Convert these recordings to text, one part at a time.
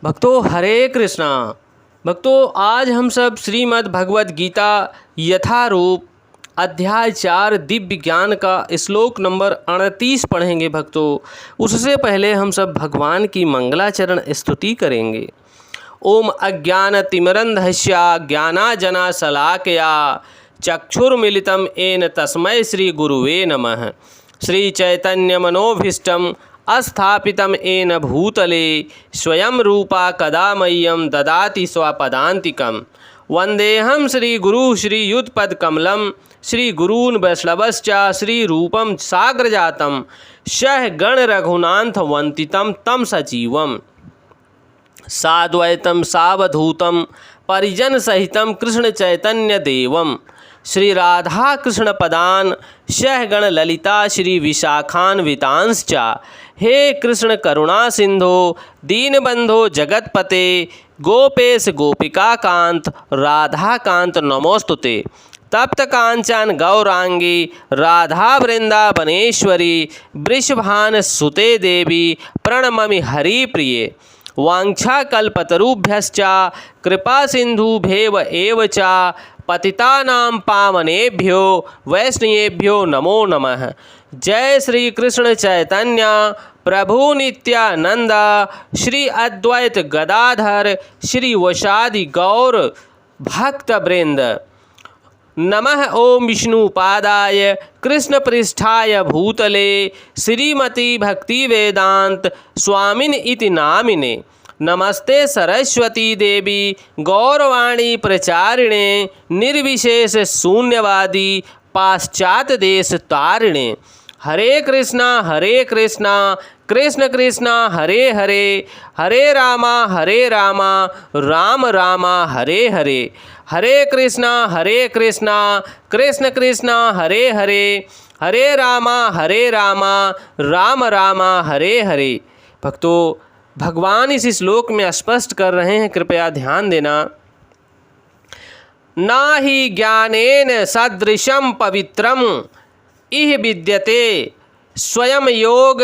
भक्तों हरे कृष्णा। भक्तों आज हम सब श्रीमद् भगवद गीता यथारूप अध्याय 4 दिव्य ज्ञान का श्लोक नंबर 38 पढ़ेंगे। भक्तों उससे पहले हम सब भगवान की मंगलाचरण स्तुति करेंगे। ओम अज्ञानतिमिरन्धस्य ज्ञानांजनशलाकया चक्षुर्मिलितं येन तस्मै श्री गुरुवे नमः। श्री चैतन्य मनोभीष्टं अस्थापितं येन भूतले स्वयं रूपा कदा मह्यं ददाति स्वपदान्तिकं। वन्देऽहं श्रीगुरु श्रीयुतपदकमलं श्रीगुरून् वैष्णवश्च श्रीरूपं साग्रजातं सह गण रघुनाथ वन्दितं तं सजीवम् साद्वैतं सावधूतं परिजन सहितं कृष्ण चैतन्य देवं श्री राधा कृष्ण पदान सह गण ललिता श्री विशाखान्वितांश्च। हे कृष्ण करुणा सिंधो दीनबंधो जगतपते गोपेश गोपिका कांत राधा कांत नमोस्तुते। तप्त कांचन गौरांगी राधा वृंदावनेश्वरी वृषभान सुते देवी प्रणममि हरिप्रिये। वाञ्छाकल्पतरुभ्यश्च कृपा सिन्धुभ्येव एव च पतितानां पावनेभ्यो वैष्णवेभ्यो नमो नमः। जय श्री कृष्ण चैतन्य प्रभु नित्यानंद श्री अद्वैत गदाधर श्री वशादि गौर भक्त वृंद। नमः ओम विष्णुपादाय कृष्णपृष्ठाय भूतले श्रीमती भक्ति वेदांत स्वामिन इति नामिने। नमस्ते सरस्वती देवी गौरवाणी प्रचारिणे निर्विशेष शून्यवादी पाश्चात्य देश तारिणे। हरे कृष्णा कृष्ण कृष्णा हरे हरे हरे रामा राम रामा हरे हरे। हरे कृष्णा कृष्ण कृष्णा हरे हरे हरे रामा राम रामा हरे हरे। भक्तों भगवान इस श्लोक में स्पष्ट कर रहे हैं, कृपया ध्यान देना। ना ही ज्ञानेन सदृशं पवित्रम इह विद्यते स्वयं योग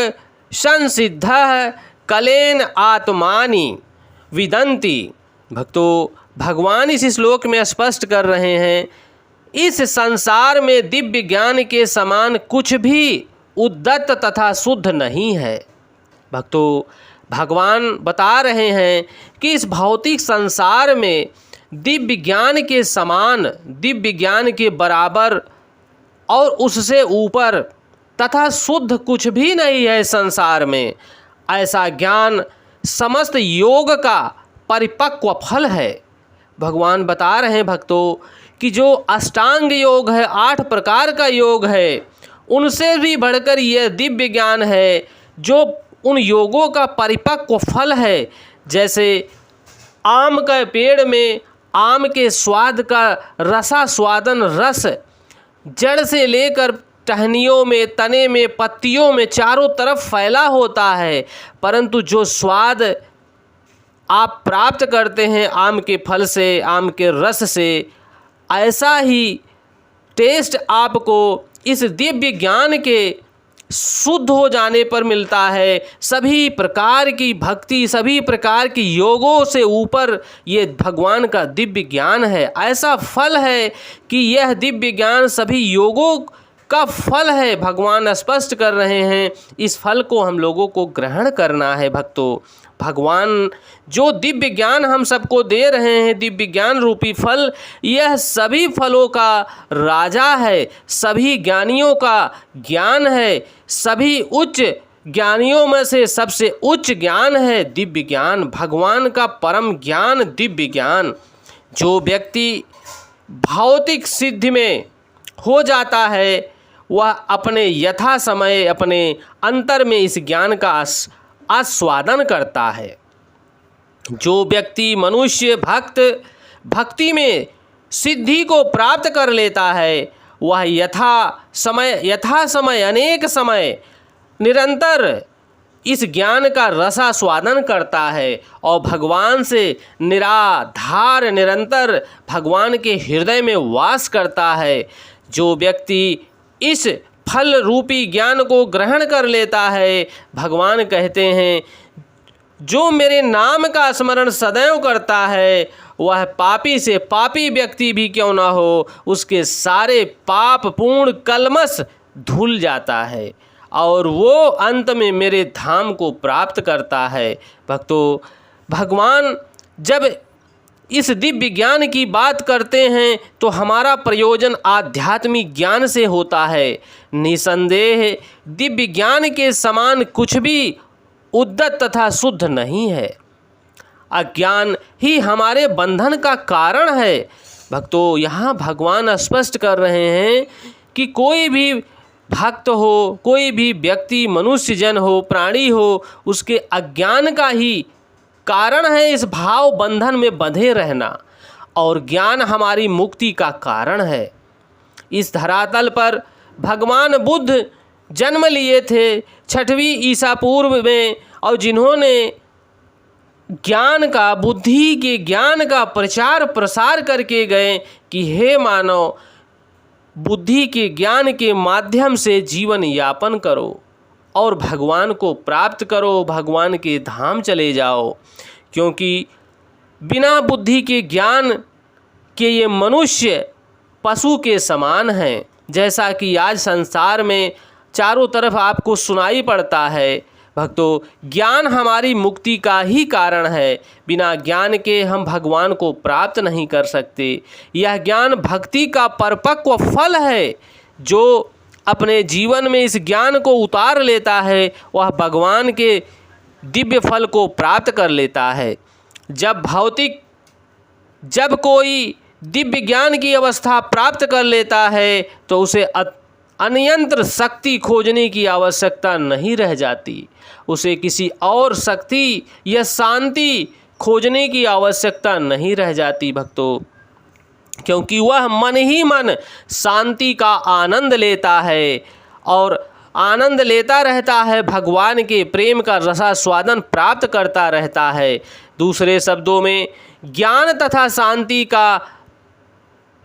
संसिद्धः कलेन आत्मानि विदन्ति। भक्तों भगवान इस श्लोक में स्पष्ट कर रहे हैं, इस संसार में दिव्य ज्ञान के समान कुछ भी उद्दत तथा शुद्ध नहीं है। भक्तों भगवान बता रहे हैं कि इस भौतिक संसार में दिव्य ज्ञान के समान, दिव्य ज्ञान के बराबर और उससे ऊपर तथा शुद्ध कुछ भी नहीं है संसार में। ऐसा ज्ञान समस्त योग का परिपक्व फल है। भगवान बता रहे हैं भक्तों कि जो अष्टांग योग है, 8 प्रकार का योग है, उनसे भी बढ़कर यह दिव्य ज्ञान है जो उन योगों का परिपक्व फल है। जैसे आम के पेड़ में आम के स्वाद का रसास्वादन रस जड़ से लेकर टहनियों में, तने में, पत्तियों में चारों तरफ फैला होता है, परंतु जो स्वाद आप प्राप्त करते हैं आम के फल से, आम के रस से, ऐसा ही टेस्ट आपको इस दिव्य ज्ञान के शुद्ध हो जाने पर मिलता है। सभी प्रकार की भक्ति, सभी प्रकार की योगों से ऊपर ये भगवान का दिव्य ज्ञान है। ऐसा फल है कि यह दिव्य ज्ञान सभी योगों का फल है। भगवान स्पष्ट कर रहे हैं, इस फल को हम लोगों को ग्रहण करना है। भक्तों भगवान जो दिव्य ज्ञान हम सबको दे रहे हैं, दिव्य ज्ञान रूपी फल, यह सभी फलों का राजा है, सभी ज्ञानियों का ज्ञान है, सभी उच्च ज्ञानियों में से सबसे उच्च ज्ञान है दिव्य ज्ञान, भगवान का परम ज्ञान दिव्य ज्ञान। जो व्यक्ति भौतिक सिद्धि में हो जाता है वह अपने यथा समय अपने अंतर में इस ज्ञान का आस्वादन करता है। जो व्यक्ति मनुष्य भक्ति में सिद्धि को प्राप्त कर लेता है वह यथा समय अनेक समय निरंतर इस ज्ञान का रसास्वादन करता है और भगवान से निराधार निरंतर भगवान के हृदय में वास करता है। जो व्यक्ति इस फल रूपी ज्ञान को ग्रहण कर लेता है, भगवान कहते हैं जो मेरे नाम का स्मरण सदैव करता है, वह पापी से पापी व्यक्ति भी क्यों न हो, उसके सारे पाप पूर्ण कलमश धुल जाता है और वो अंत में मेरे धाम को प्राप्त करता है। भक्तों, भगवान जब इस दिव्य ज्ञान की बात करते हैं तो हमारा प्रयोजन आध्यात्मिक ज्ञान से होता है। निसंदेह दिव्य ज्ञान के समान कुछ भी उद्दत तथा शुद्ध नहीं है। अज्ञान ही हमारे बंधन का कारण है। भक्तों, यहाँ भगवान स्पष्ट कर रहे हैं कि कोई भी भक्त हो, कोई भी व्यक्ति, मनुष्य जन हो, प्राणी हो, उसके अज्ञान का ही कारण है इस भाव बंधन में बंधे रहना, और ज्ञान हमारी मुक्ति का कारण है। इस धरातल पर भगवान बुद्ध जन्म लिए थे 6वीं ईसा पूर्व में, और जिन्होंने ज्ञान का, बुद्धि के ज्ञान का प्रचार प्रसार करके गए कि हे मानव, बुद्धि के ज्ञान के माध्यम से जीवन यापन करो और भगवान को प्राप्त करो, भगवान के धाम चले जाओ। क्योंकि बिना बुद्धि के ज्ञान के ये मनुष्य पशु के समान हैं। जैसा कि आज संसार में चारों तरफ आपको सुनाई पड़ता है। भक्तों, ज्ञान हमारी मुक्ति का ही कारण है। बिना ज्ञान के हम भगवान को प्राप्त नहीं कर सकते। यह ज्ञान भक्ति का परिपक्व फल है। जो अपने जीवन में इस ज्ञान को उतार लेता है, वह भगवान के दिव्य फल को प्राप्त कर लेता है। जब कोई दिव्य ज्ञान की अवस्था प्राप्त कर लेता है तो उसे अन्यंत्र शक्ति खोजने की आवश्यकता नहीं रह जाती। उसे किसी और शक्ति या शांति खोजने की आवश्यकता नहीं रह जाती। भक्तों, क्योंकि वह मन ही मन शांति का आनंद लेता है और आनंद लेता रहता है, भगवान के प्रेम का रसास्वादन प्राप्त करता रहता है। दूसरे शब्दों में, ज्ञान तथा शांति का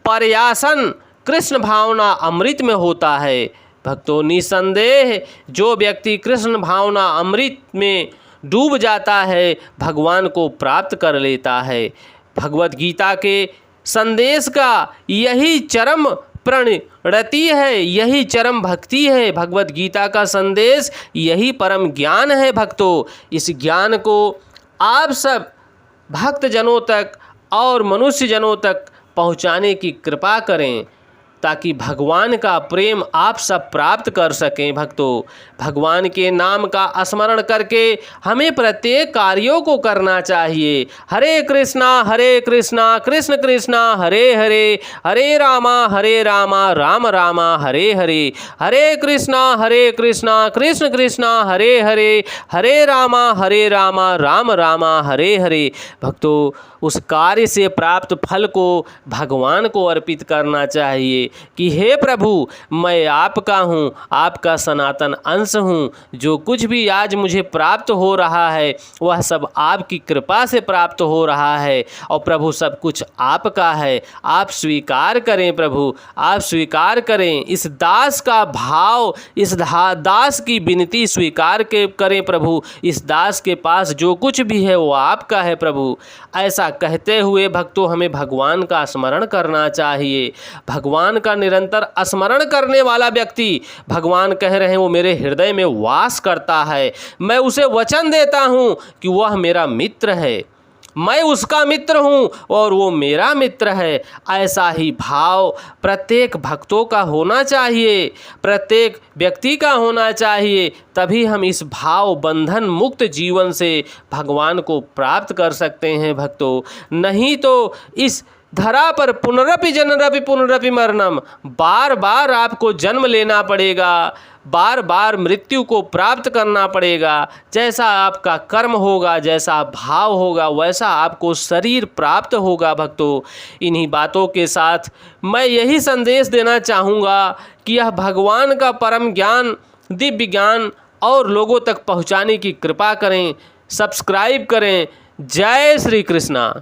पर्यासन कृष्ण भावना अमृत में होता है। भक्तों, निसंदेह जो व्यक्ति कृष्ण भावना अमृत में डूब जाता है, भगवान को प्राप्त कर लेता है। भगवत गीता के संदेश का यही चरम प्रणति है, यही चरम भक्ति है। भगवत गीता का संदेश यही परम ज्ञान है। भक्तों, इस ज्ञान को आप सब भक्त जनों तक और मनुष्य जनों तक पहुँचाने की कृपा करें, ताकि भगवान का प्रेम आप सब प्राप्त कर सकें। भक्तों, भगवान के नाम का स्मरण करके हमें प्रत्येक कार्यों को करना चाहिए। हरे कृष्णा कृष्ण कृष्णा हरे हरे, हरे रामा राम रामा हरे हरे, हरे कृष्णा कृष्ण कृष्णा हरे हरे, हरे रामा राम रामा हरे हरे। भक्तों, उस कार्य से प्राप्त फल को भगवान को अर्पित करना चाहिए कि हे प्रभु, मैं आपका हूँ, आपका सनातन अंश हूँ। जो कुछ भी आज मुझे प्राप्त हो रहा है वह सब आपकी कृपा से प्राप्त हो रहा है, और प्रभु सब कुछ आपका है। आप स्वीकार करें प्रभु, आप स्वीकार करें। इस दास का भाव, इस दास की विनती स्वीकार करें प्रभु। इस दास के पास जो कुछ भी है वो आपका है प्रभु। ऐसा कहते हुए भक्तों, हमें भगवान का स्मरण करना चाहिए। भगवान का निरंतर स्मरण करने वाला व्यक्ति, भगवान कह रहे हैं, वो मेरे हृदय में वास करता है। मैं उसे वचन देता हूँ कि वह मेरा मित्र है, मैं उसका मित्र हूँ और वो मेरा मित्र है। ऐसा ही भाव प्रत्येक भक्तों का होना चाहिए, प्रत्येक व्यक्ति का होना चाहिए। तभी हम इस भाव बंधन मुक्त जीवन से भगवान को प्राप्त कर सकते हैं। भक्तों, नहीं तो इस धरा पर पुनरपि जनरपि पुनरपि मरणम, बार बार आपको जन्म लेना पड़ेगा, बार बार मृत्यु को प्राप्त करना पड़ेगा। जैसा आपका कर्म होगा, जैसा भाव होगा, वैसा आपको शरीर प्राप्त होगा। भक्तों, इन्हीं बातों के साथ मैं यही संदेश देना चाहूँगा कि यह भगवान का परम ज्ञान, दिव्य ज्ञान और लोगों तक पहुँचाने की कृपा करें, सब्सक्राइब करें। जय श्री कृष्णा।